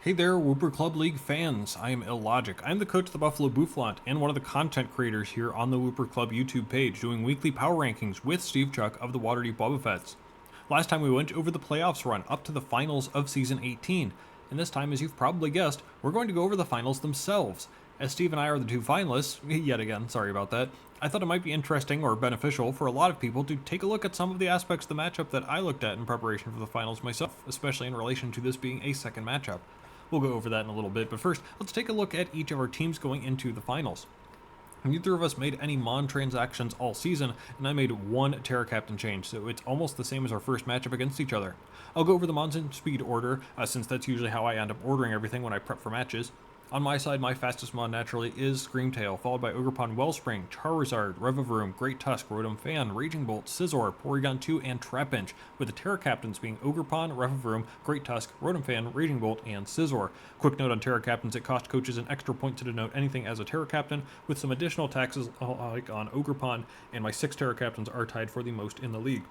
Hey there, Wooper Club League fans. I am IllLogic. I'm the coach of the Buffalo Bouffalant and one of the content creators here on the Wooper Club YouTube page, doing weekly power rankings with SteveChuck of the Waterdeep Wobbuffets. Last time we went over the playoffs run up to the finals of Season 18, and this time, as you've probably guessed, we're going to go over the finals themselves. As Steve and I are the two finalists, yet again, sorry about that, I thought it might be interesting or beneficial for a lot of people to take a look at some of the aspects of the matchup that I looked at in preparation for the finals myself, especially in relation to this being a second matchup. We'll go over that in a little bit, but first, let's take a look at each of our teams going into the finals. Neither of us made any Mon transactions all season, and I made one Terra Captain change, so it's almost the same as our first matchup against each other. I'll go over the Mons in speed order, since that's usually how I end up ordering everything when I prep for matches. On my side, my fastest Mon naturally is Screamtail, followed by Ogerpon Wellspring, Charizard, Revavroom, Great Tusk, Rotom Fan, Raging Bolt, Scizor, Porygon 2, and Trapinch, with the Terra Captains being Ogerpon, Revavroom, Great Tusk, Rotom Fan, Raging Bolt, and Scizor. Quick note on Terra Captains, it cost coaches an extra point to denote anything as a Terra Captain, with some additional taxes like on Ogerpon, and my 6 Terra Captains are tied for the most in the league.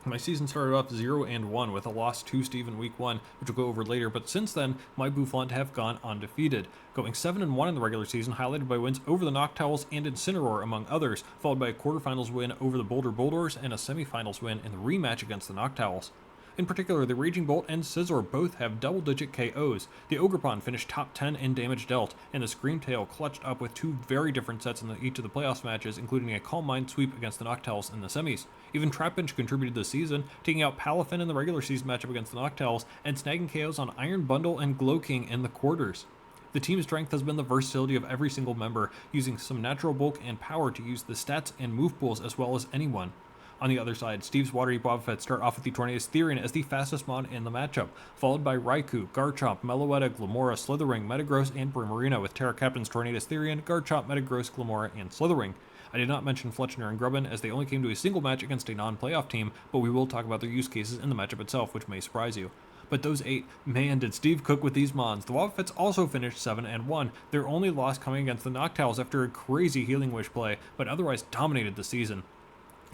My season started off 0-1 with a loss to Steve in week 1, which we'll go over later, but since then, my Bouffalant have gone undefeated, going 7-1 in the regular season, highlighted by wins over the Noctowls and Incineroar, among others, followed by a quarterfinals win over the Boulder Boulders and a semifinals win in the rematch against the Noctowls. In particular, the Raging Bolt and Scizor both have double-digit KOs. The Ogerpon finished top 10 in damage dealt, and the Screamtail clutched up with 2 very different sets in each of the playoffs matches, including a Calm Mind sweep against the Noctowls in the semis. Even Trapinch contributed this season, taking out Palafin in the regular season matchup against the Noctowls, and snagging KOs on Iron Bundle and Glowking in the quarters. The team's strength has been the versatility of every single member, using some natural bulk and power to use the stats and move pools as well as anyone. On the other side, Steve's Waterdeep Wobbuffets start off with the Tornadus Therian as the fastest Mon in the matchup, followed by Raikou, Garchomp, Meloetta, Glimmora, Slithering, Metagross, and Primarina, with Terra Captains Tornadus Therian, Garchomp, Metagross, Glimmora, and Slithering. I did not mention Fletchner and Grubbin as they only came to a single match against a non-playoff team, but we will talk about their use cases in the matchup itself, which may surprise you. But those 8, man, did Steve cook with these Mons. The Wobbuffets also finished 7-1, their only loss coming against the Noctowls after a crazy Healing Wish play, but otherwise dominated the season.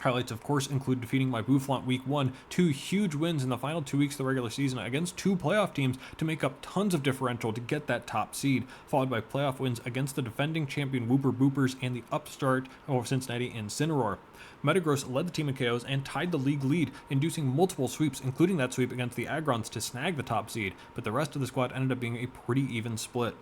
Highlights, of course, include defeating my Bouffalant week 1, 2 huge wins in the final 2 weeks of the regular season against 2 playoff teams to make up tons of differential to get that top seed, followed by playoff wins against the defending champion Wooper Boopers and the upstart of Cincinnati Incineroar. Metagross led the team in KOs and tied the league lead, inducing multiple sweeps, including that sweep against the Agrons to snag the top seed, but the rest of the squad ended up being a pretty even split.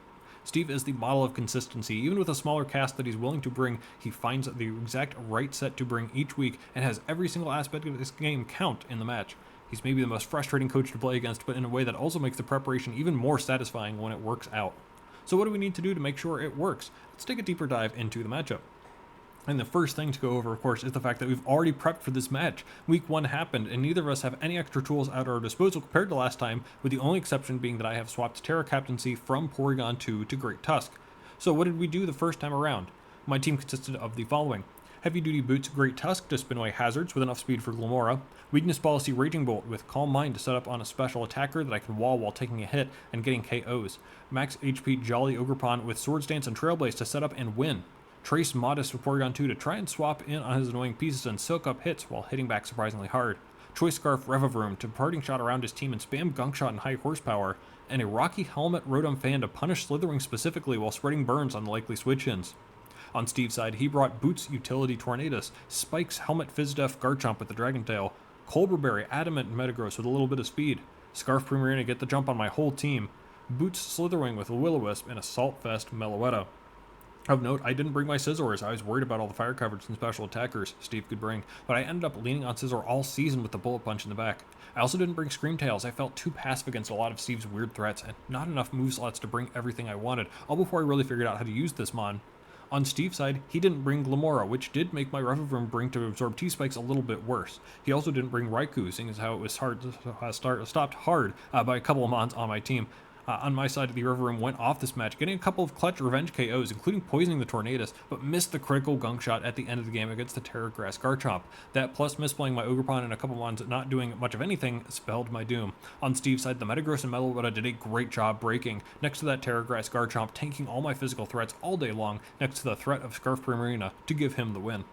Steve is the model of consistency. Even with a smaller cast that he's willing to bring, he finds the exact right set to bring each week and has every single aspect of this game count in the match. He's maybe the most frustrating coach to play against, but in a way that also makes the preparation even more satisfying when it works out. So what do we need to do to make sure it works? Let's take a deeper dive into the matchup. And the first thing to go over, of course, is the fact that we've already prepped for this match. Week 1 happened, and neither of us have any extra tools at our disposal compared to last time, with the only exception being that I have swapped Terra Captaincy from Porygon 2 to Great Tusk. So what did we do the first time around? My team consisted of the following. Heavy Duty Boots Great Tusk to spin away hazards with enough speed for Glimmora. Weakness Policy Raging Bolt with Calm Mind to set up on a special attacker that I can wall while taking a hit and getting KOs. Max HP Jolly Ogerpon with Swords Dance and Trailblaze to set up and win. Trace Modest with Porygon 2 to try and swap in on his annoying pieces and soak up hits while hitting back surprisingly hard. Choice Scarf Revavroom to parting shot around his team and spam Gunk Shot and high horsepower. And a Rocky Helmet Rotom Fan to punish Slithering specifically while spreading burns on the likely switch-ins. On Steve's side, he brought Boots Utility Tornadus, Spikes Helmet Fizdef Garchomp with the Dragon Tail, Colberberry Adamant Metagross with a little bit of speed, Scarf Primarina to get the jump on my whole team, Boots Slitherwing with Will-O-Wisp, and Assault Fest Meloetta. Of note, I didn't bring my Scizor as I was worried about all the fire coverage and special attackers Steve could bring, but I ended up leaning on Scizor all season with the Bullet Punch in the back. I also didn't bring Screamtail as I felt too passive against a lot of Steve's weird threats and not enough move slots to bring everything I wanted, all before I really figured out how to use this Mon. On Steve's side, he didn't bring Glimmora, which did make my Revavroom bring to absorb T-Spikes a little bit worse. He also didn't bring Raikou, seeing as how it was stopped hard by a couple of Mons on my team. On my side, the Revavroom went off this match, getting a couple of clutch revenge KOs, including poisoning the Tornadus, but missed the critical Gunk Shot at the end of the game against the Terra Grass Garchomp. That, plus misplaying my Ogerpon and a couple Mons not doing much of anything, spelled my doom. On Steve's side, the Metagross and Meloetta did a great job breaking, next to that Terra Grass Garchomp tanking all my physical threats all day long, next to the threat of Scarf Primarina to give him the win.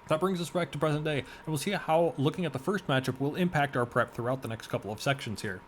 That brings us back to present day, and we'll see how looking at the first matchup will impact our prep throughout the next couple of sections here.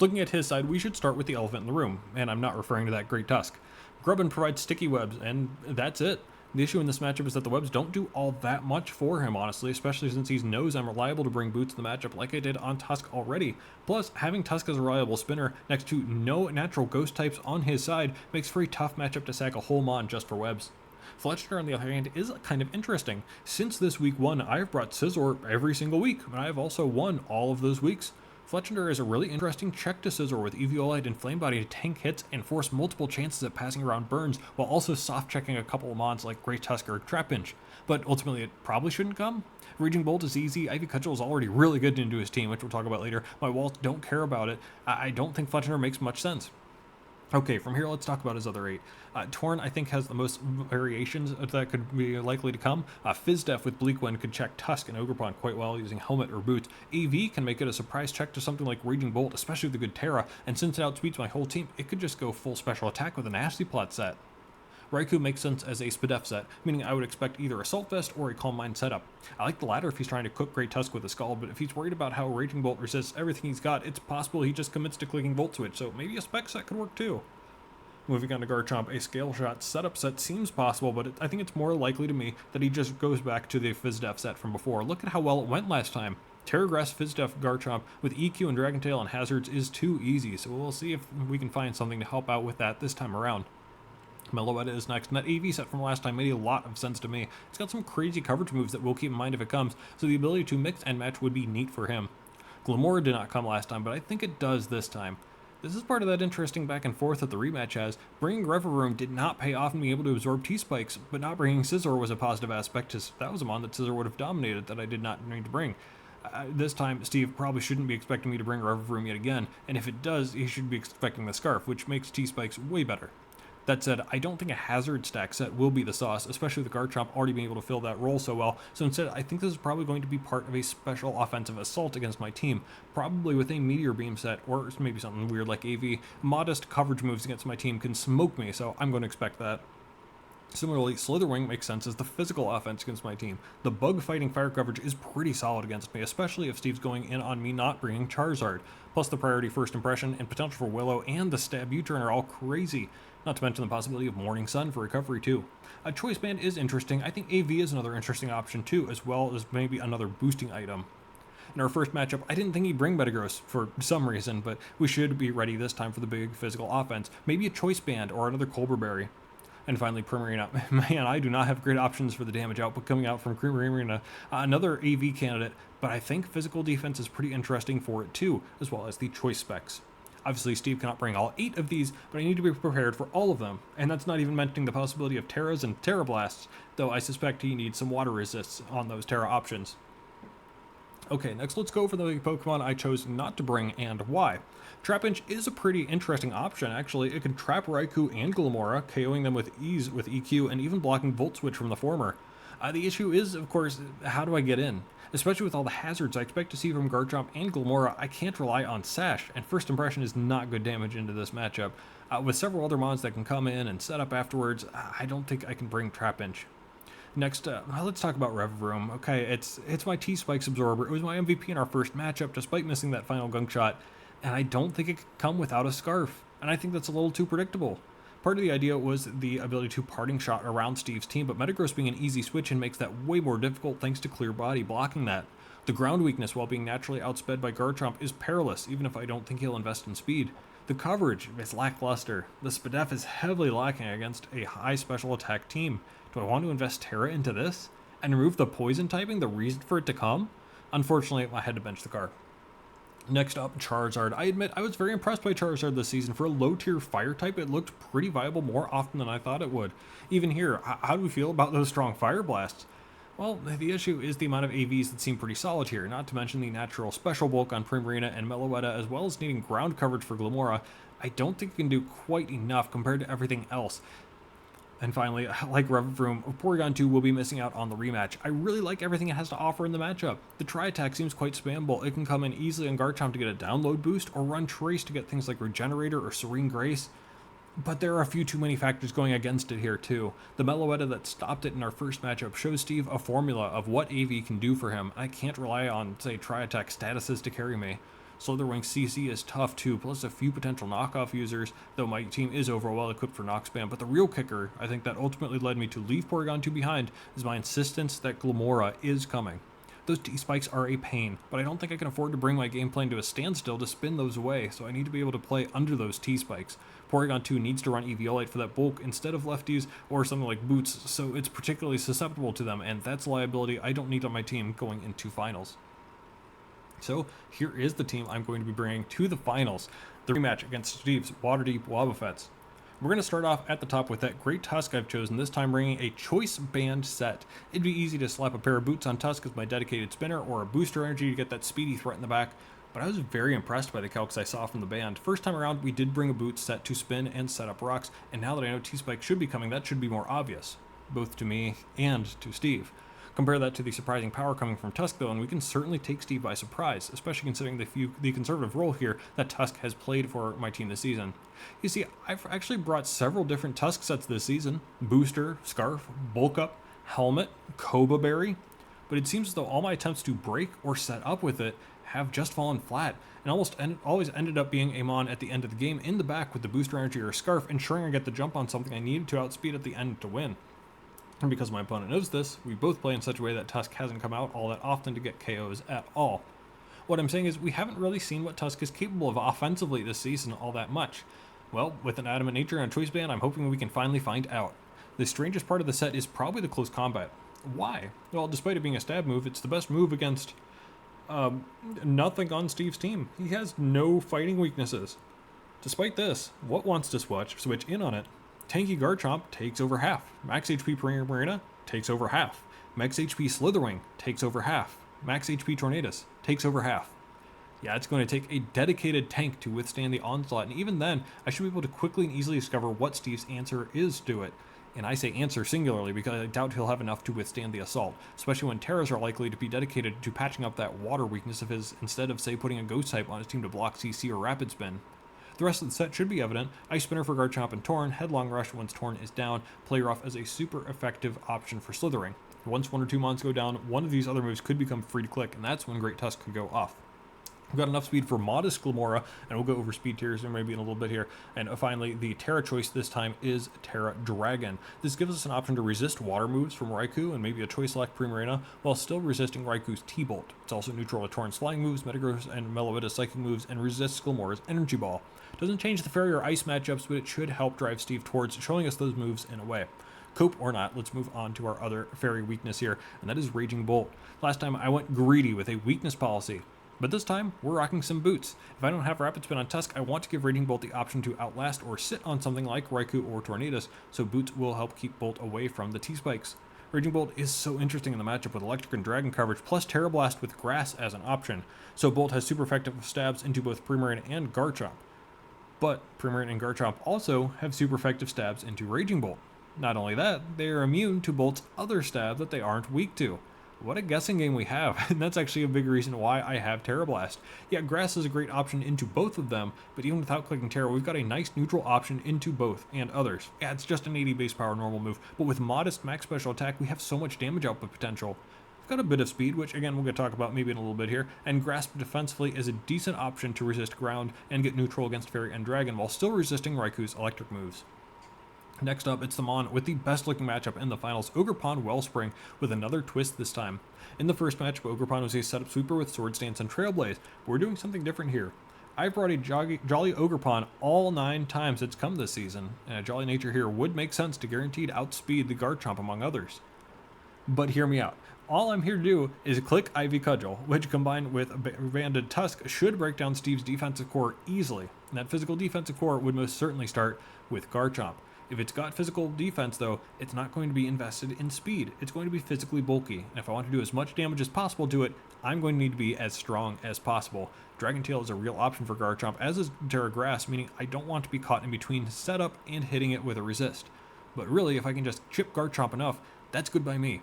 Looking at his side, we should start with the elephant in the room, and I'm not referring to that Great Tusk. Grubbin provides sticky webs, and that's it. The issue in this matchup is that the webs don't do all that much for him, honestly, especially since he knows I'm reliable to bring boots in the matchup like I did on Tusk already. Plus, having Tusk as a reliable spinner next to no natural ghost types on his side makes for a tough matchup to sack a whole mon just for webs. Fletcher, on the other hand, is kind of interesting. Since this week 1, I have brought Scizor every single week, and I have also won all of those weeks. Fletcher is a really interesting check to Scizor with Eviolite and Flame Body to tank hits and force multiple chances at passing around burns, while also soft checking a couple of mons like Great Tusk or Trapinch. But ultimately, it probably shouldn't come. Raging Bolt is easy. Ivy Cudgel is already really good into his team, which we'll talk about later. My walls don't care about it. I don't think Fletcher makes much sense. Okay, from here, let's talk about his other 8. Torn, I think, has the most variations that could be likely to come. Fizdef with Bleak Wind could check Tusk and Ogerpon quite well using Helmet or Boots. AV can make it a surprise check to something like Raging Bolt, especially with the good Terra, and since it outspeeds my whole team, it could just go full special attack with a Nasty Plot set. Raikou makes sense as a Spadef set, meaning I would expect either Assault Vest or a Calm Mind setup. I like the latter if he's trying to cook Great Tusk with a Scald, but if he's worried about how Raging Bolt resists everything he's got, it's possible he just commits to clicking Volt Switch, so maybe a Spec set could work too. Moving on to Garchomp, a Scale Shot setup set seems possible, but I think it's more likely to me that he just goes back to the Fizdef set from before. Look at how well it went last time. Terragrass Fizdef Garchomp with EQ and Dragon Tail and Hazards is too easy, so we'll see if we can find something to help out with that this time around. Meloetta is next, and that AV set from last time made a lot of sense to me. It's got some crazy coverage moves that we'll keep in mind if it comes, so the ability to mix and match would be neat for him. Glimmora did not come last time, but I think it does this time. This is part of that interesting back and forth that the rematch has. Bringing Revavroom did not pay off in being able to absorb T-Spikes, but not bringing Scizor was a positive aspect, as that was a mon that Scizor would have dominated that I did not need to bring. This time, Steve probably shouldn't be expecting me to bring Revavroom yet again, and if it does, he should be expecting the Scarf, which makes T-Spikes way better. That said, I don't think a Hazard stack set will be the sauce, especially with Garchomp already being able to fill that role so well, so instead I think this is probably going to be part of a special offensive assault against my team, probably with a Meteor Beam set, or maybe something weird like AV. Modest coverage moves against my team can smoke me, so I'm going to expect that. Similarly, Slitherwing makes sense as the physical offense against my team. The bug-fighting fire coverage is pretty solid against me, especially if Steve's going in on me not bringing Charizard. Plus the priority first impression and potential for Willow and the stab U-turn are all crazy. Not to mention the possibility of Morning Sun for recovery too. A Choice Band is interesting. I think AV is another interesting option too, as well as maybe another boosting item. In our first matchup, I didn't think he'd bring Metagross for some reason, but we should be ready this time for the big physical offense. Maybe a Choice Band or another Colbur Berry. And finally, Primarina. Man, I do not have great options for the damage output coming out from Primarina. Another AV candidate, but I think physical defense is pretty interesting for it too, as well as the choice specs. Obviously, Steve cannot bring all 8 of these, but I need to be prepared for all of them, and that's not even mentioning the possibility of Terras and Terra Blasts, though I suspect he needs some water resists on those Terra options. Okay, next let's go for the Pokemon I chose not to bring and why. Trapinch is a pretty interesting option, actually. It can trap Raikou and Glimmora, KOing them with ease with EQ and even blocking Volt Switch from the former. The issue is, of course, how do I get in? Especially with all the hazards I expect to see from Garchomp and Glimmora, I can't rely on Sash, and First Impression is not good damage into this matchup. With several other mons that can come in and set up afterwards, I don't think I can bring Trapinch. Next, let's talk about Revavroom. Okay, it's my T-Spikes absorber. It was my MVP in our first matchup, despite missing that final gunk shot, and I don't think it could come without a Scarf, and I think that's a little too predictable. Part of the idea was the ability to parting shot around Steve's team, but Metagross being an easy switch and makes that way more difficult thanks to Clear Body blocking that. The ground weakness, while being naturally outsped by Garchomp, is perilous, even if I don't think he'll invest in speed. The coverage is lackluster. The Spadef is heavily lacking against a high special attack team. Do I want to invest Terra into this? And remove the poison typing, the reason for it to come? Unfortunately, I had to bench the car. Next up, Charizard. I admit I was very impressed by Charizard this season. For a low-tier fire type, it looked pretty viable more often than I thought it would. Even here, how do we feel about those strong fire blasts? Well, the issue is the amount of AVs that seem pretty solid here, not to mention the natural special bulk on Primarina and Meloetta, as well as needing ground coverage for Glimmora. I don't think it can do quite enough compared to everything else. And finally, like Revavroom, Porygon 2 will be missing out on the rematch. I really like everything it has to offer in the matchup. The Tri-Attack seems quite spammable. It can come in easily on Garchomp to get a download boost, or run Trace to get things like Regenerator or Serene Grace. But there are a few too many factors going against it here too. The Meloetta that stopped it in our first matchup shows Steve a formula of what AV can do for him. I can't rely on, say, Tri-Attack statuses to carry me. Slitherwing's CC is tough too, plus a few potential knockoff users, though my team is overall well equipped for knock spam. But the real kicker, I think that ultimately led me to leave Porygon 2 behind, is my insistence that Glimmora is coming. Those T-spikes are a pain, but I don't think I can afford to bring my game plan to a standstill to spin those away, so I need to be able to play under those T-spikes. Porygon 2 needs to run Eviolite for that bulk instead of lefties or something like Boots, so it's particularly susceptible to them, and that's a liability I don't need on my team going into finals. So here is the team I'm going to be bringing to the finals, the rematch against Steve's Waterdeep Wobbuffets. We're going to start off at the top with that great Tusk I've chosen, this time bringing a choice band set. It'd be easy to slap a pair of boots on Tusk as my dedicated spinner, or a booster energy to get that speedy threat in the back, but I was very impressed by the calcs I saw from the band. First time around, we did bring a boot set to spin and set up rocks, and now that I know T-Spike should be coming, that should be more obvious, both to me and to Steve. Compare that to the surprising power coming from Tusk though, and we can certainly take Steve by surprise, especially considering the conservative role here that Tusk has played for my team this season. You see, I've actually brought several different Tusk sets this season: Booster, Scarf, Bulk Up, Helmet, Koba Berry, but it seems as though all my attempts to break or set up with it have just fallen flat, and always ended up being a Mon at the end of the game in the back with the Booster Energy or Scarf, ensuring I get the jump on something I needed to outspeed at the end to win. And because my opponent knows this, we both play in such a way that Tusk hasn't come out all that often to get KOs at all. What I'm saying is we haven't really seen what Tusk is capable of offensively this season all that much. Well, with an Adamant Nature and a Choice Band, I'm hoping we can finally find out. The strangest part of the set is probably the close combat. Why? Well, despite it being a stab move, it's the best move against nothing on Steve's team. He has no fighting weaknesses. Despite this, what wants to switch in on it? Tanky Garchomp takes over half. Max HP Primarina takes over half. Max HP Slitherwing takes over half. Max HP Tornadus takes over half. Yeah, it's going to take a dedicated tank to withstand the onslaught, and even then, I should be able to quickly and easily discover what Steve's answer is to it. And I say answer singularly because I doubt he'll have enough to withstand the assault, especially when Terras are likely to be dedicated to patching up that water weakness of his instead of, say, putting a Ghost type on his team to block CC or Rapid Spin. The rest of the set should be evident. Ice Spinner for Garchomp and Torn, Headlong Rush once Torn is down, play rough as a super effective option for Slithering. Once one or two mons go down, one of these other moves could become free to click, and that's when Great Tusk could go off. We've got enough speed for modest Glimmora, and we'll go over speed tiers maybe in a little bit here. And finally, the Terra choice this time is Terra Dragon. This gives us an option to resist water moves from Raikou and maybe a choice select Primarina, while still resisting Raikou's T-Bolt. It's also neutral to Torrent's flying moves, Metagross and Meloetta psychic moves, and resists Glimmora's Energy Ball. Doesn't change the Fairy or Ice matchups, but it should help drive Steve towards showing us those moves in a way. Cope or not, let's move on to our other Fairy weakness here, and that is Raging Bolt. Last time I went greedy with a weakness policy, but this time we're rocking some boots. If I don't have Rapid Spin on Tusk, I want to give Raging Bolt the option to outlast or sit on something like Raikou or Tornadus, so boots will help keep Bolt away from the T-Spikes. Raging Bolt is so interesting in the matchup with Electric and Dragon coverage, plus Terra Blast with Grass as an option, so Bolt has super effective stabs into both Primarina and Garchomp. But Primarina and Garchomp also have super effective stabs into Raging Bolt. Not only that, they are immune to Bolt's other stab that they aren't weak to. What a guessing game we have, and that's actually a big reason why I have Terra Blast. Yeah, Grass is a great option into both of them, but even without clicking Terra, we've got a nice neutral option into both and others. Yeah, it's just an 80 base power normal move, but with modest max special attack, we have so much damage output potential. We've got a bit of speed, which again we're going to talk about maybe in a little bit here, and Grasp defensively is a decent option to resist ground and get neutral against Fairy and Dragon while still resisting Raikou's electric moves. Next up, it's the Mon with the best looking matchup in the finals, Ogerpon Wellspring, with another twist this time. In the first matchup, Ogerpon was a setup sweeper with Swords Dance and Trailblaze, but we're doing something different here. I've brought a Jolly Ogerpon all 9 times it's come this season, and a Jolly Nature here would make sense to guaranteed outspeed the Garchomp among others. But hear me out. All I'm here to do is click Ivy Cudgel, which combined with Banded Tusk should break down Steve's defensive core easily, and that physical defensive core would most certainly start with Garchomp. If it's got physical defense, though, it's not going to be invested in speed. It's going to be physically bulky, and if I want to do as much damage as possible to it, I'm going to need to be as strong as possible. Dragon Tail is a real option for Garchomp, as is Terra Grass, meaning I don't want to be caught in between setup and hitting it with a resist. But really, if I can just chip Garchomp enough, that's good by me.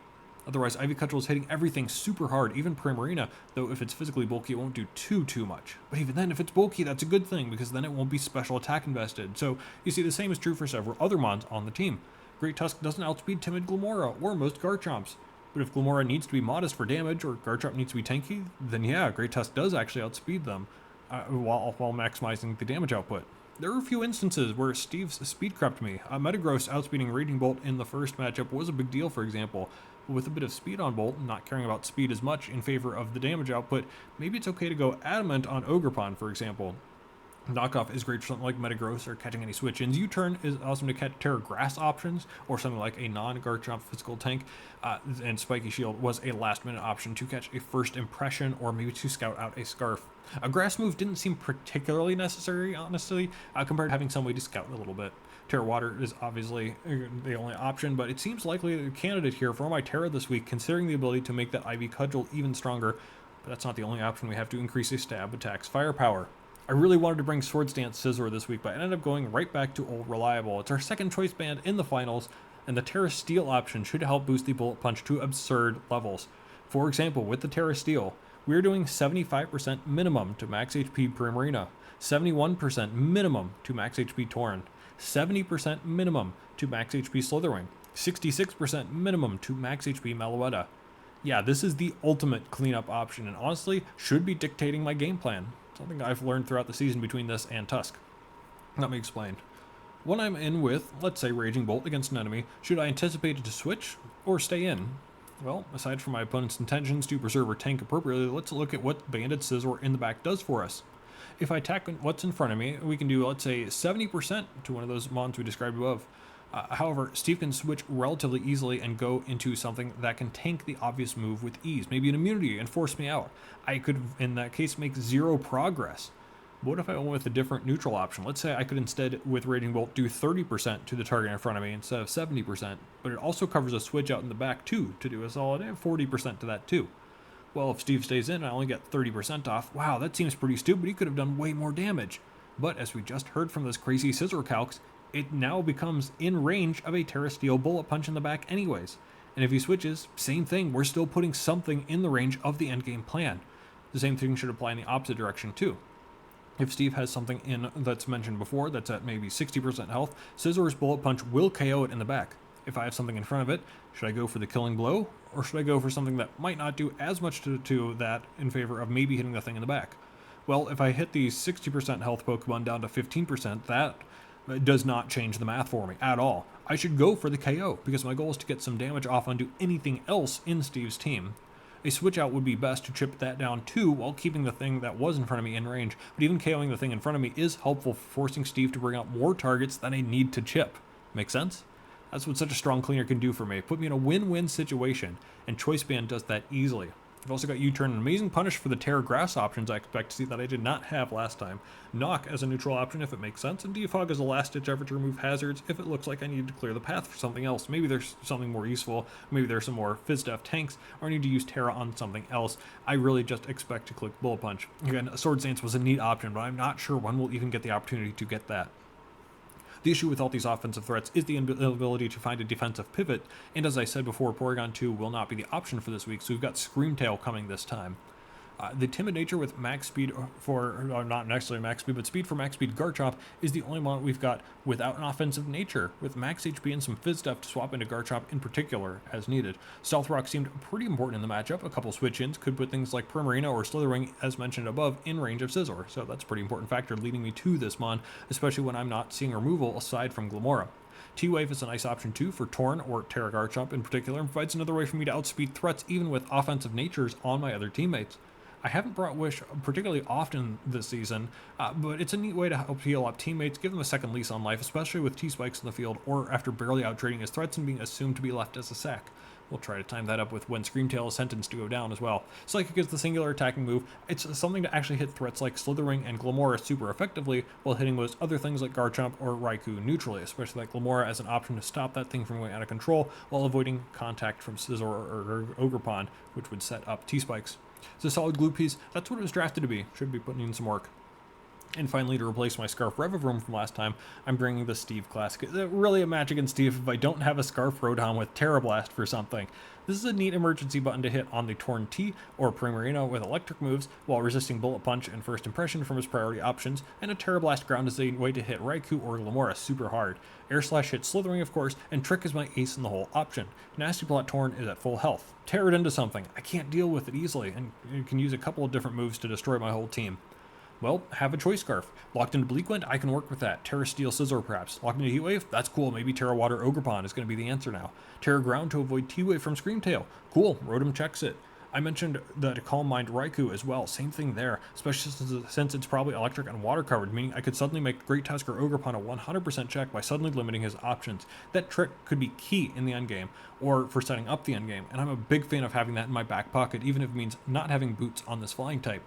Otherwise, Ivy Cudgel is hitting everything super hard, even Primarina, though if it's physically bulky, it won't do too much. But even then, if it's bulky, that's a good thing, because then it won't be special attack invested. So, you see, the same is true for several other Mons on the team. Great Tusk doesn't outspeed timid Glimmora, or most Garchomps. But if Glimmora needs to be modest for damage, or Garchomp needs to be tanky, then yeah, Great Tusk does actually outspeed them. while maximizing the damage output. There are a few instances where Steve's speed crept me. Metagross outspeeding Raging Bolt in the first matchup was a big deal, for example. With a bit of speed on Bolt, not caring about speed as much in favor of the damage output, maybe it's okay to go Adamant on Ogerpon, for example. Knockoff is great for something like Metagross or catching any switch-ins. U-Turn is awesome to catch Terra Grass options or something like a non-Garchomp physical tank. And Spiky Shield was a last-minute option to catch a first impression or maybe to scout out a Scarf. A Grass move didn't seem particularly necessary, honestly, compared to having some way to scout a little bit. Terra Water is obviously the only option, but it seems likely a candidate here for my Terra this week, considering the ability to make that Ivy Cudgel even stronger. But that's not the only option we have to increase a stab attack's firepower. I really wanted to bring Swords Dance Scizor this week, but I ended up going right back to Old Reliable. It's our second choice band in the finals, and the Terra Steel option should help boost the Bullet Punch to absurd levels. For example, with the Terra Steel, we're doing 75% minimum to max HP Primarina, 71% minimum to max HP Torn, 70% minimum to max HP Slitherwing, 66% minimum to max HP Meloetta. Yeah, this is the ultimate cleanup option, and honestly, should be dictating my game plan. Something I've learned throughout the season between this and Tusk. Let me explain. When I'm in with, let's say, Raging Bolt against an enemy, should I anticipate it to switch or stay in? Well, aside from my opponent's intentions to preserve or tank appropriately, let's look at what Banded Scizor in the back does for us. If I attack what's in front of me, we can do, let's say, 70% to one of those mons we described above. However, Steve can switch relatively easily and go into something that can tank the obvious move with ease, maybe an immunity, and force me out. I could, in that case, make zero progress. What if I went with a different neutral option? Let's say I could instead, with Raging Bolt, do 30% to the target in front of me instead of 70%, but it also covers a switch out in the back too, to do a solid 40% to that too. Well, if Steve stays in, I only get 30% off. Wow, that seems pretty stupid. He could have done way more damage. But as we just heard from this crazy Scizor calcs, it now becomes in range of a Terra Steel Bullet Punch in the back anyways. And if he switches, same thing, we're still putting something in the range of the endgame plan. The same thing should apply in the opposite direction too. If Steve has something in that's mentioned before that's at maybe 60% health, Scizor's Bullet Punch will KO it in the back. If I have something in front of it, should I go for the killing blow, or should I go for something that might not do as much to that in favor of maybe hitting the thing in the back? Well, if I hit the 60% health Pokemon down to 15%, that does not change the math for me at all. I should go for the KO, because my goal is to get some damage off onto anything else in Steve's team. A switch out would be best to chip that down too, while keeping the thing that was in front of me in range, but even KOing the thing in front of me is helpful for forcing Steve to bring out more targets than I need to chip. Make sense? That's what such a strong cleaner can do for me. Put me in a win-win situation, and Choice Band does that easily. I've also got U-Turn, an amazing punish for the Terra Grass options I expect to see that I did not have last time. Knock as a neutral option if it makes sense, and Defog as a last-ditch effort to remove hazards if it looks like I need to clear the path for something else. Maybe there's something more useful, maybe there's some more Fizz-Def tanks, or I need to use Terra on something else. I really just expect to click Bullet Punch. Again, Sword Dance was a neat option, but I'm not sure when we'll even get the opportunity to get that. The issue with all these offensive threats is the inability to find a defensive pivot, and as I said before, Porygon 2 will not be the option for this week, so we've got Screamtail coming this time. The timid nature with max speed not necessarily max speed, but speed for max speed Garchomp is the only one we've got without an offensive nature, with max HP and some Fizz stuff to swap into Garchomp in particular as needed. Stealth Rock seemed pretty important in the matchup. A couple switch-ins could put things like Primarina or Slitherwing, as mentioned above, in range of Scizor, so that's a pretty important factor leading me to this mon, especially when I'm not seeing removal aside from Glimmora. T-Wave is a nice option too for Torn or Terra Garchomp in particular, and provides another way for me to outspeed threats even with offensive natures on my other teammates. I haven't brought Wish particularly often this season, but it's a neat way to help heal up teammates, give them a second lease on life, especially with T-Spikes in the field or after barely out-trading his threats and being assumed to be left as a sack. We'll try to time that up with when Screamtail is sentenced to go down as well. Psychic is the singular attacking move. It's something to actually hit threats like Slitherwing and Glimmora super effectively while hitting most other things like Garchomp or Raikou neutrally, especially like Glimmora as an option to stop that thing from going out of control while avoiding contact from Scizor or Ogerpon, which would set up T-Spikes. It's a solid glue piece. That's what it was drafted to be. Should be putting in some work. And finally, to replace my Scarf Revavroom from last time, I'm bringing the Steve Classic. It's really a match against Steve if I don't have a Scarf Rotom with Terra Blast for something. This is a neat emergency button to hit on the Torn T or Primarina with electric moves while resisting Bullet Punch and First Impression from his priority options, and a Terra Blast Ground is a way to hit Raikou or Glimmora super hard. Air Slash hits Slithering, of course, and Trick is my ace in the whole option. Nasty Plot Torn is at full health. Tear it into something. I can't deal with it easily, and you can use a couple of different moves to destroy my whole team. Well, have a choice scarf. Locked into Bleak Wind, I can work with that. Terra Steel Scissor, perhaps. Locked into Heatwave, that's cool. Maybe Terra Water Ogerpon is going to be the answer now. Terra Ground to avoid T-Wave from Screamtail. Cool, Rotom checks it. I mentioned the Calm Mind Raikou as well. Same thing there, especially since it's probably electric and water covered, meaning I could suddenly make Great Tusk or Ogerpon a 100% check by suddenly limiting his options. That trick could be key in the endgame, or for setting up the endgame, and I'm a big fan of having that in my back pocket, even if it means not having boots on this flying type.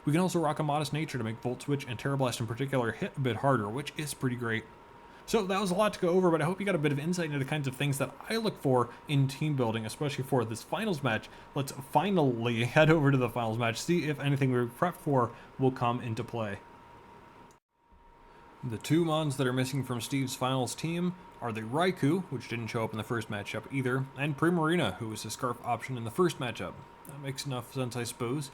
We can also rock a Modest Nature to make Volt Switch and Terra Blast in particular hit a bit harder, which is pretty great. So that was a lot to go over, but I hope you got a bit of insight into the kinds of things that I look for in team building, especially for this finals match. Let's finally head over to the finals match, see if anything we prepped for will come into play. The two mons that are missing from Steve's finals team are the Raikou, which didn't show up in the first matchup either, and Primarina, who was a Scarf option in the first matchup. That makes enough sense, I suppose.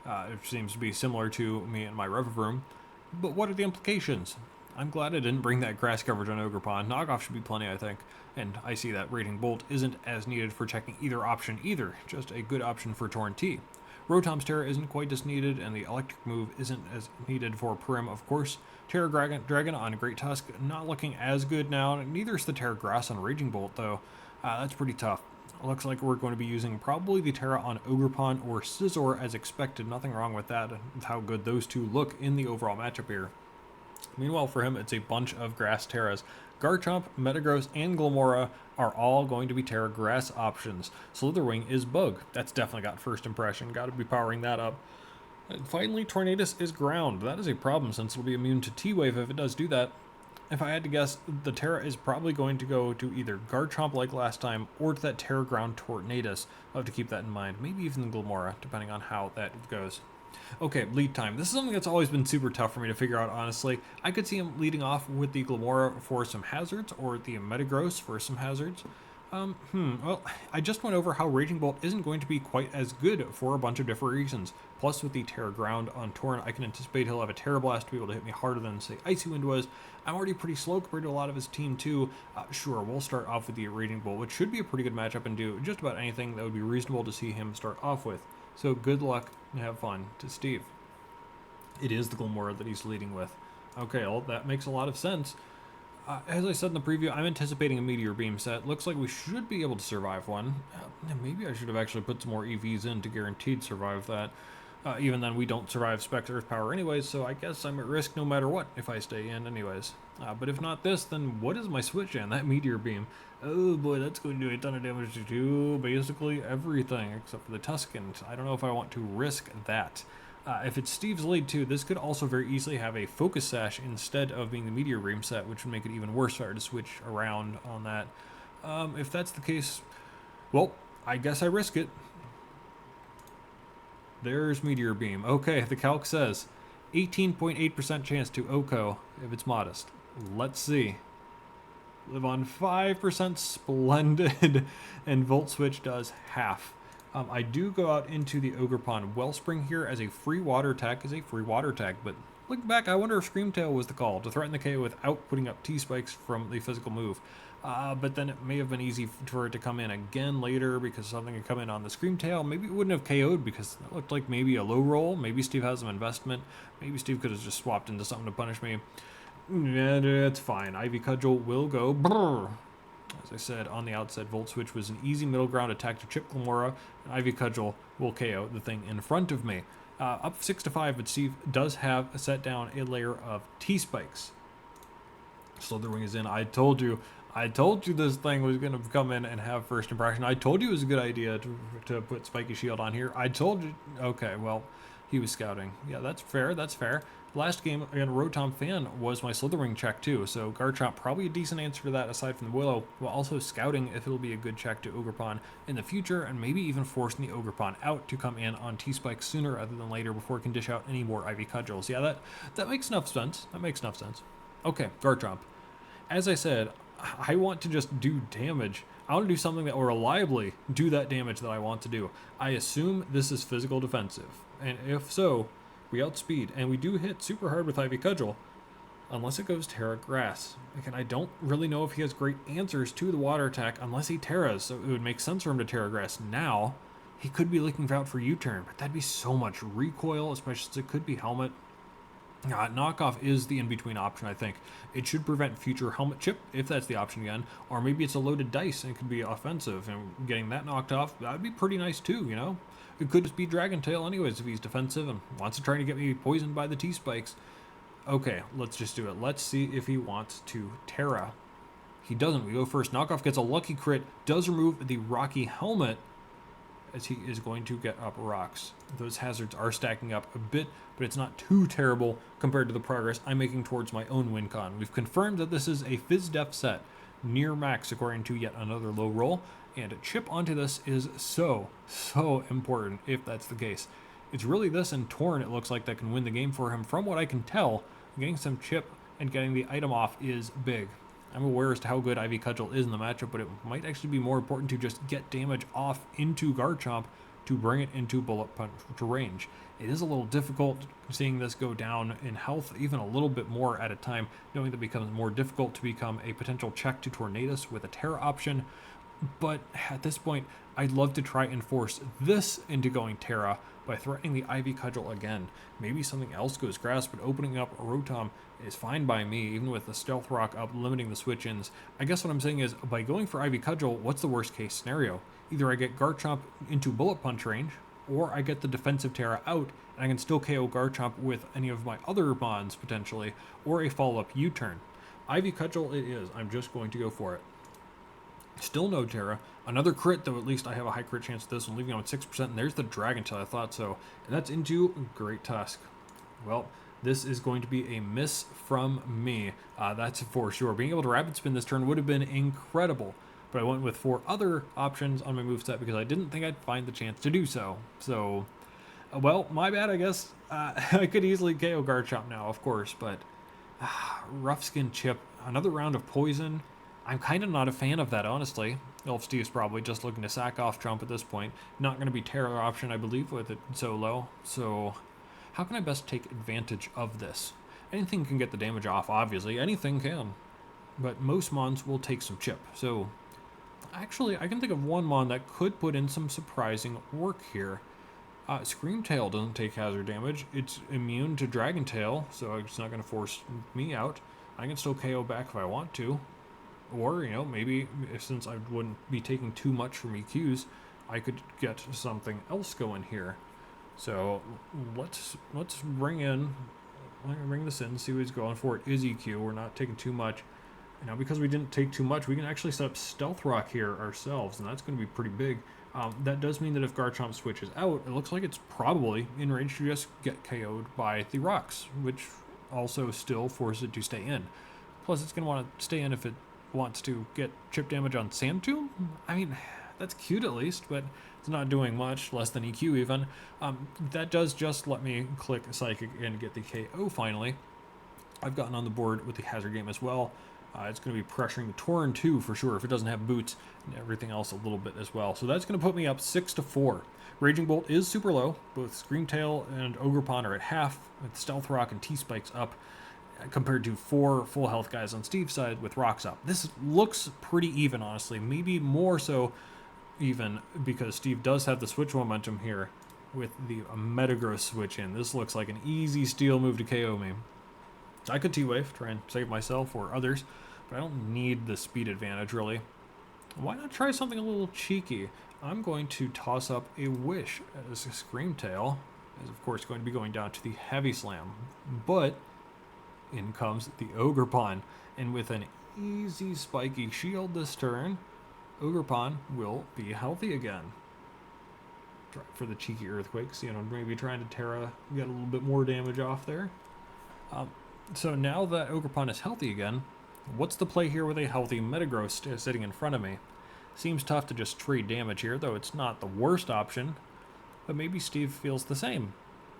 It seems to be similar to me and my Rev-Room. But what are the implications? I'm glad I didn't bring that grass coverage on Ogerpon. Knockoff should be plenty, I think. And I see that Raging Bolt isn't as needed for checking either option either, just a good option for Torn T. Rotom's Terra isn't quite as needed, and the electric move isn't as needed for Prim, of course. Terra Dragon on Great Tusk, not looking as good now. Neither is the Terra Grass on Raging Bolt, though. That's pretty tough. Looks like we're going to be using probably the Terra on Ogerpon or Scizor as expected. Nothing wrong with that, with how good those two look in the overall matchup here. Meanwhile, for him, it's a bunch of Grass Terras. Garchomp, Metagross, and Glimmora are all going to be Terra Grass options. Slitherwing is Bug. That's definitely got first impression. Got to be powering that up. And finally, Tornadus is Ground. That is a problem since it'll be immune to T-Wave if it does do that. If I had to guess, the Terra is probably going to go to either Garchomp like last time or to that Terra Ground Tornadus. I'll have to keep that in mind. Maybe even the Glimmora, depending on how that goes. Okay, lead time. This is something that's always been super tough for me to figure out, honestly. I could see him leading off with the Glimmora for some hazards, or the Metagross for some hazards. Well, I just went over how Raging Bolt isn't going to be quite as good for a bunch of different reasons. Plus, with the Terra Ground on Torn, I can anticipate he'll have a Terra Blast to be able to hit me harder than, say, Icy Wind was. I'm already pretty slow compared to a lot of his team, too. Sure, we'll start off with the Raging Bolt, which should be a pretty good matchup and do just about anything that would be reasonable to see him start off with. So good luck and have fun to Steve. It is the Glimmora that he's leading with. Okay, well, that makes a lot of sense. As I said in the preview, I'm anticipating a Meteor Beam set. Looks like we should be able to survive one. Maybe I should have actually put some more EVs in to guaranteed survive that. Even then, we don't survive Specs Earth Power anyways, so I guess I'm at risk no matter what if I stay in anyways. But if not this, then what is my switch in? That Meteor Beam. Oh boy, that's going to do a ton of damage to basically everything except for the Tuskens. I don't know if I want to risk that. If it's Steve's lead too, this could also very easily have a Focus Sash instead of being the Meteor Beam set, which would make it even worse if I were to switch around on that. If that's the case, well, I guess I risk it. There's Meteor Beam. Okay, the calc says 18.8% chance to OHKO if it's modest. Let's see. Live on 5%, splendid, and Volt Switch does half. I do go out into the Ogerpon Wellspring here as a free water tag, but looking back, I wonder if Screamtail was the call to threaten the KO without putting up T-Spikes from the physical move. But then it may have been easy for it to come in again later because something had come in on the Screamtail. Maybe it wouldn't have KO'd because it looked like maybe a low roll. Maybe Steve has some investment. Maybe Steve could have just swapped into something to punish me. Yeah, it's fine. Ivy Cudgel will go. Brrr. As I said on the outset, Volt Switch was an easy middle ground attack to chip Glimmora, and Ivy Cudgel will KO the thing in front of me. Up 6-5, but Steve does have set down a layer of T-Spikes. Slitherwing is in. I told you this thing was going to come in and have first impression. I told you it was a good idea to put Spiky Shield on here. I told you. Okay, well, he was scouting. Yeah, that's fair. Last game, again, Rotom Fan was my Slitherwing check too, so Garchomp probably a decent answer to that aside from the Willow, while also scouting if it'll be a good check to Ogerpon in the future, and maybe even forcing the Ogerpon out to come in on T-Spike sooner rather than later before it can dish out any more Ivy Cudgels. Yeah, that makes enough sense. Okay, Garchomp. As I said, I want to just do damage. I want to do something that will reliably do that damage that I want to do. I assume this is physical defensive, and if so, we outspeed, and we do hit super hard with Ivy Cudgel, unless it goes Terra Grass. Again, I don't really know if he has great answers to the water attack unless he Terras, so it would make sense for him to Terra Grass now. He could be looking out for U-turn, but that'd be so much recoil, especially since it could be Helmet. Knockoff is the in-between option, I think. It should prevent future helmet chip, if that's the option again, or maybe it's a loaded dice and it could be offensive, and getting that knocked off, that'd be pretty nice too, you know? It could just be Dragon Tail anyways if he's defensive and wants to try to get me poisoned by the T-spikes. Okay, let's just do it. Let's see if he wants to Terra. He doesn't. We go first. Knockoff gets a lucky crit, does remove the Rocky helmet, as he is going to get up rocks. Those hazards are stacking up a bit, but it's not too terrible compared to the progress I'm making towards my own win con. We've confirmed that this is a Fizz Def set, near max according to yet another low roll, and a chip onto this is so important if that's the case. It's really this and Torn, it looks like, that can win the game for him. From what I can tell, getting some chip and getting the item off is big. I'm aware as to how good Ivy Cudgel is in the matchup, but it might actually be more important to just get damage off into Garchomp to bring it into bullet punch range. It is a little difficult seeing this go down in health even a little bit more at a time, knowing that it becomes more difficult to become a potential check to Tornadus with a Terra option. But at this point, I'd love to try and force this into going Terra by threatening the Ivy Cudgel again. Maybe something else goes Grass, but opening up Rotom is fine by me, even with the Stealth Rock up limiting the switch-ins. I guess what I'm saying is, by going for Ivy Cudgel, what's the worst case scenario? Either I get Garchomp into bullet punch range, or I get the defensive Terra out, and I can still KO Garchomp with any of my other bonds, potentially, or a follow-up U-turn. Ivy Cudgel it is. I'm just going to go for it. Still no Terra. Another crit, though at least I have a high crit chance of this one, leaving on 6%, and there's the Dragon Tail, I thought so. And that's into Great Tusk. Well, this is going to be a miss from me. That's for sure. Being able to Rapid Spin this turn would have been incredible, but I went with 4 other options on my moveset because I didn't think I'd find the chance to do so. So, well, my bad, I guess. I could easily KO Garchomp now, of course, but Rough Skin Chip, another round of poison. I'm kind of not a fan of that, honestly. Elf Steve's probably just looking to sack off Trump at this point. Not going to be Terra option, I believe, with it so low. So, how can I best take advantage of this? Anything can get the damage off, obviously. Anything can. But most Mons will take some chip. So, actually, I can think of one Mon that could put in some surprising work here. Scream Tail doesn't take hazard damage. It's immune to Dragon Tail, so it's not going to force me out. I can still KO back if I want to. Or, you know, maybe since I wouldn't be taking too much from EQs, I could get something else going here. So let's bring this in, see what he's going for. It is EQ. We're not taking too much. Now, because we didn't take too much, we can actually set up Stealth Rock here ourselves, and that's going to be pretty big. That does mean that if Garchomp switches out, it looks like it's probably in range to just get KO'd by the rocks, which also still forces it to stay in. Plus, it's going to want to stay in if it wants to get chip damage on Sandtomb. I mean, that's cute at least, but it's not doing much, less than EQ even. That does just let me click Psychic and get the KO finally. I've gotten on the board with the Hazard game as well. It's going to be pressuring the Torn too, for sure, if it doesn't have boots, and everything else a little bit as well. So that's going to put me up 6-4. Raging Bolt is super low. Both Scream Tail and Ogerpon are at half, with Stealth Rock and T-Spikes up, compared to 4 full health guys on Steve's side with rocks up. This looks pretty even, honestly. Maybe more so even because Steve does have the switch momentum here with the Metagross switch in. This looks like an easy steal move to KO me. I could T-Wave, try and save myself or others, but I don't need the speed advantage, really. Why not try something a little cheeky? I'm going to toss up a Wish as a Scream Tail, is of course going to be going down to the Heavy Slam, but in comes the Ogerpon, and with an easy spiky shield this turn, Ogerpon will be healthy again. Try for the cheeky Earthquakes, you know, maybe trying to Terra, get a little bit more damage off there. So now that Ogerpon is healthy again, what's the play here with a healthy Metagross sitting in front of me? Seems tough to just trade damage here, though it's not the worst option, but maybe Steve feels the same.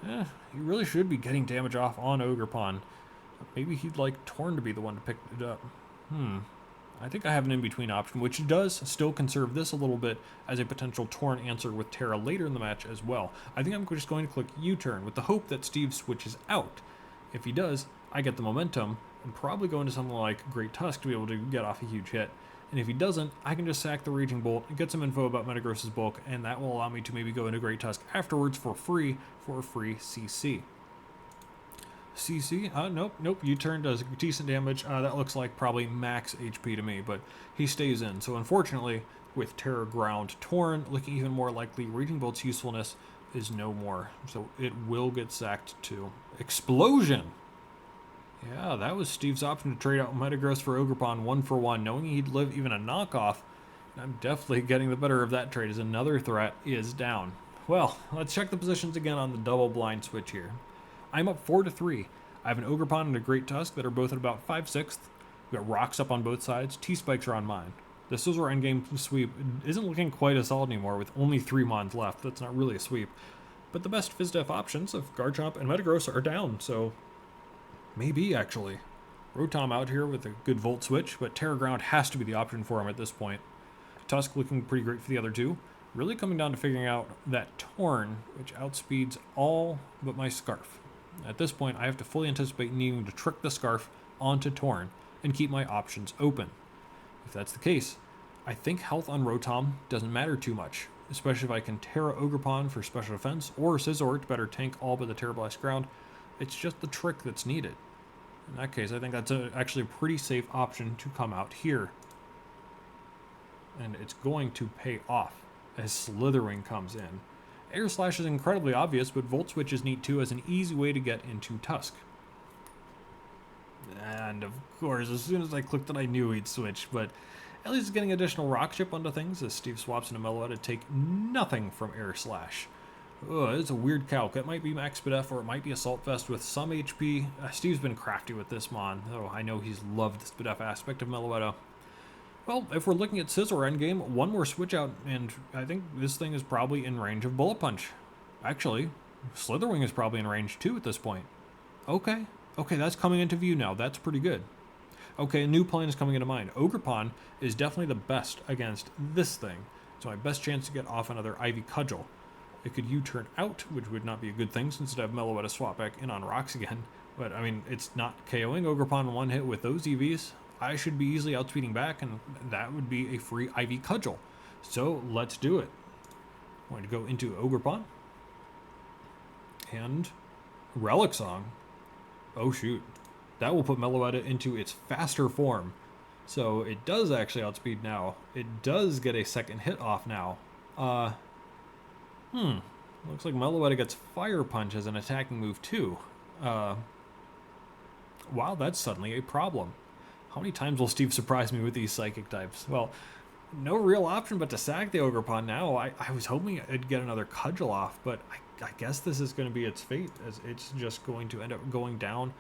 He really should be getting damage off on Ogerpon. Maybe he'd like Torn to be the one to pick it up. I think I have an in-between option, which does still conserve this a little bit as a potential Torn answer with Terra later in the match as well. I think I'm just going to click U-turn with the hope that Steve switches out. If he does, I get the momentum and probably go into something like Great Tusk to be able to get off a huge hit. And if he doesn't, I can just sack the Raging Bolt and get some info about Metagross's bulk, and that will allow me to maybe go into Great Tusk afterwards for free CC. CC? Nope. U-turn does decent damage. That looks like probably max HP to me, but he stays in. So unfortunately, with Terror Ground Torn, looking even more likely, Raging Bolt's usefulness is no more. So it will get sacked too. Explosion! Yeah, that was Steve's option to trade out Metagross for Ogerpon 1-for-1, knowing he'd live even a knockoff. I'm definitely getting the better of that trade as another threat is down. Well, let's check the positions again on the double blind switch here. I'm up 4-3. I have an Ogerpon and a Great Tusk that are both at about 5/6. We've got rocks up on both sides. T-Spikes are on mine. The Scizor endgame sweep isn't looking quite as solid anymore with only 3 mons left. That's not really a sweep. But the best FizzDef options of Garchomp and Metagross are down, so maybe actually. Rotom out here with a good Volt switch, but Terra Ground has to be the option for him at this point. Tusk looking pretty great for the other two. Really coming down to figuring out that Torn, which outspeeds all but my Scarf. At this point, I have to fully anticipate needing to trick the Scarf onto Torn and keep my options open. If that's the case, I think health on Rotom doesn't matter too much, especially if I can Terra Ogerpon for special defense or Scizor to better tank all but the Terra Blast ground. It's just the trick that's needed. In that case, I think that's actually a pretty safe option to come out here. And it's going to pay off as Slithering comes in. Air Slash is incredibly obvious, but Volt Switch is neat too as an easy way to get into Tusk. And of course, as soon as I clicked it, I knew he'd switch, but at least getting additional Rock Chip onto things as Steve swaps into Meloetta to take nothing from Air Slash. It's a weird calc. It might be Max Spadef or it might be Assault Vest with some HP. Steve's been crafty with this mon, though I know he's loved the Spadef aspect of Meloetta. Well, if we're looking at Scizor endgame, one more switch out, and I think this thing is probably in range of Bullet Punch. Actually, Slitherwing is probably in range too at this point. Okay, that's coming into view now. That's pretty good. Okay, a new plan is coming into mind. Ogerpon is definitely the best against this thing, so my best chance to get off another Ivy Cudgel. It could U-turn out, which would not be a good thing since I'd have Meloetta swap back in on rocks again. But, I mean, it's not KOing Ogerpon in one hit with those EVs. I should be easily outspeeding back, and that would be a free Ivy Cudgel. So, let's do it. I'm going to go into Ogerpon. And Relic Song. Oh, shoot. That will put Meloetta into its faster form. So, it does actually outspeed now. It does get a second hit off now. Looks like Meloetta gets Fire Punch as an attacking move too. Wow, that's suddenly a problem. How many times will Steve surprise me with these psychic types? Well, no real option but to sack the Ogerpon now. I was hoping I'd get another Cudgel off, but I guess this is going to be its fate, as it's just going to end up going down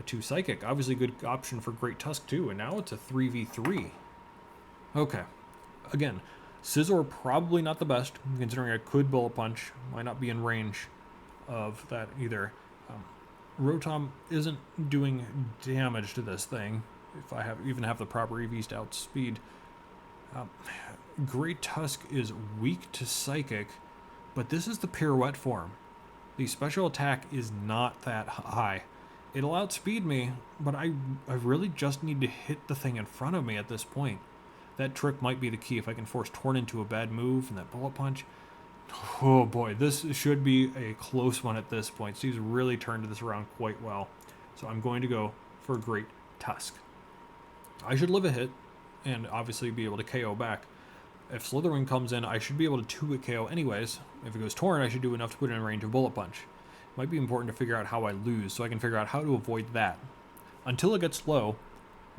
to Psychic. Obviously good option for Great Tusk too, and now it's a 3v3. Okay, again, Scizor probably not the best, considering I could Bullet Punch. Might not be in range of that either. Rotom isn't doing damage to this thing, if I even have the proper EVs to outspeed. Great Tusk is weak to Psychic, but this is the Pirouette form. The special attack is not that high. It'll outspeed me, but I really just need to hit the thing in front of me at this point. That trick might be the key if I can force Torn into a bad move and that Bullet Punch. Oh boy, this should be a close one at this point. Steve's really turned this around quite well. So I'm going to go for Great Tusk. I should live a hit and obviously be able to KO back. If Slithering comes in, I should be able to 2-hit KO anyways. If it goes Torn, I should do enough to put it in range of Bullet Punch. Might be important to figure out how I lose so I can figure out how to avoid that. Until it gets low,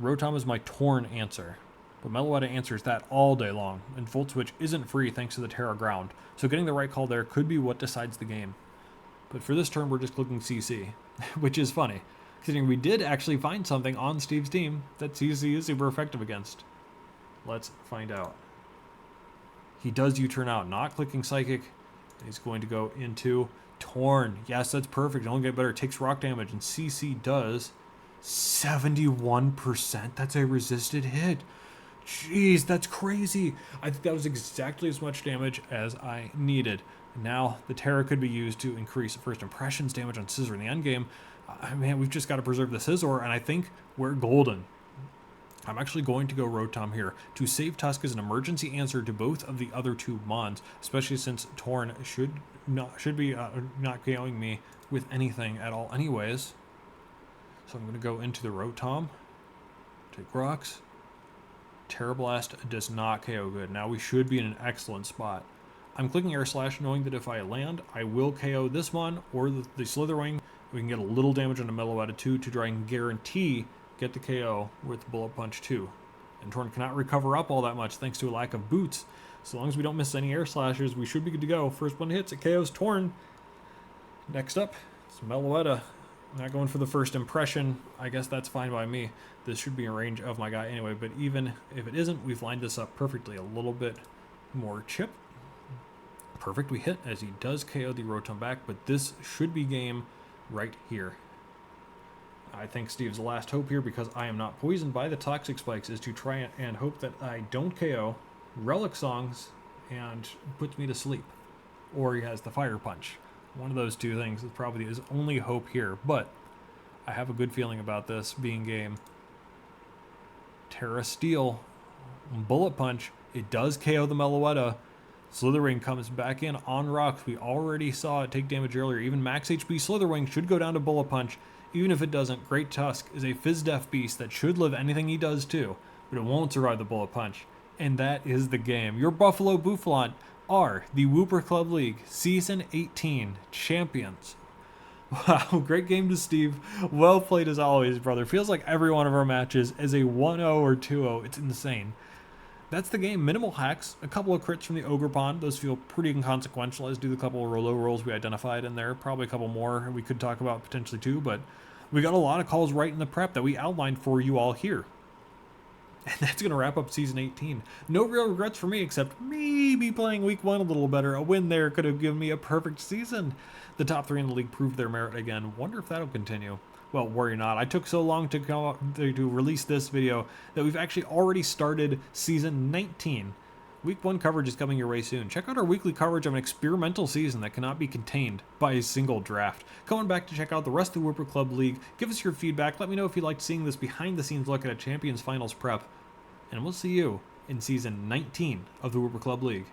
Rotom is my Torn answer. But Meloetta answers that all day long, and Volt Switch isn't free thanks to the Terra Ground, so getting the right call there could be what decides the game. But for this turn, we're just clicking CC, which is funny, considering we did actually find something on Steve's team that CC is super effective against. Let's find out. He does U-turn out, not clicking Psychic. He's going to go into Torn. Yes, that's perfect. It'll get better. It takes rock damage, and CC does 71%. That's a resisted hit. Jeez, that's crazy. I think that was exactly as much damage as I needed. Now, the Terra could be used to increase first impressions damage on Scizor in the endgame. Man, we've just got to preserve the Scizor, and I think we're golden. I'm actually going to go Rotom here to save Tusk as an emergency answer to both of the other two Mons, especially since Torn should be not KOing me with anything at all anyways. So I'm going to go into the Rotom, take rocks. Terra Blast does not KO good. Now we should be in an excellent spot. I'm clicking Air Slash knowing that if I land, I will KO this one or the Slitherwing. We can get a little damage on the Meloetta too to try and guarantee get the KO with Bullet Punch 2. And Torn cannot recover up all that much thanks to a lack of boots. So long as we don't miss any Air Slashers, we should be good to go. First one hits, it KOs Torn. Next up, it's Meloetta. Not going for the first impression. I guess that's fine by me. This should be in range of my guy anyway, but even if it isn't, we've lined this up perfectly. A little bit more chip. Perfect, we hit as he does KO the Rotom back, but this should be game right here. I think Steve's last hope here, because I am not poisoned by the Toxic Spikes, is to try and hope that I don't KO Relic Songs and puts me to sleep. Or he has the Fire Punch. One of those two things is probably his only hope here, but I have a good feeling about this being game. Terra Steel, Bullet Punch, it does KO the Meloetta. Slitherwing comes back in on rocks. We already saw it take damage earlier. Even max HP Slitherwing should go down to Bullet Punch. Even if it doesn't, Great Tusk is a Fizz-Def beast that should live anything he does too, but it won't survive the Bullet Punch. And that is the game. Your Buffalo Bouffalant are the Wooper Club League Season 18 champions. Wow, great game to Steve. Well played as always, brother. Feels like every one of our matches is a 1-0 or 2-0. It's insane. That's the game. Minimal hacks, a couple of crits from the Ogre Pond. Those feel pretty inconsequential, as do the couple of low rolls we identified in there. Probably a couple more we could talk about potentially too, but we got a lot of calls right in the prep that we outlined for you all here. And that's going to wrap up Season 18. No real regrets for me, except maybe playing Week 1 a little better. A win there could have given me a perfect season. The top 3 in the league proved their merit again. Wonder if that'll continue. Well, worry not. I took so long to release this video that we've actually already started Season 19. Week 1 coverage is coming your way soon. Check out our weekly coverage of an experimental season that cannot be contained by a single draft. Coming back to check out the rest of the Wooper Club League. Give us your feedback. Let me know if you liked seeing this behind-the-scenes look at a Champions Finals prep. And we'll see you in Season 19 of the Wooper Club League.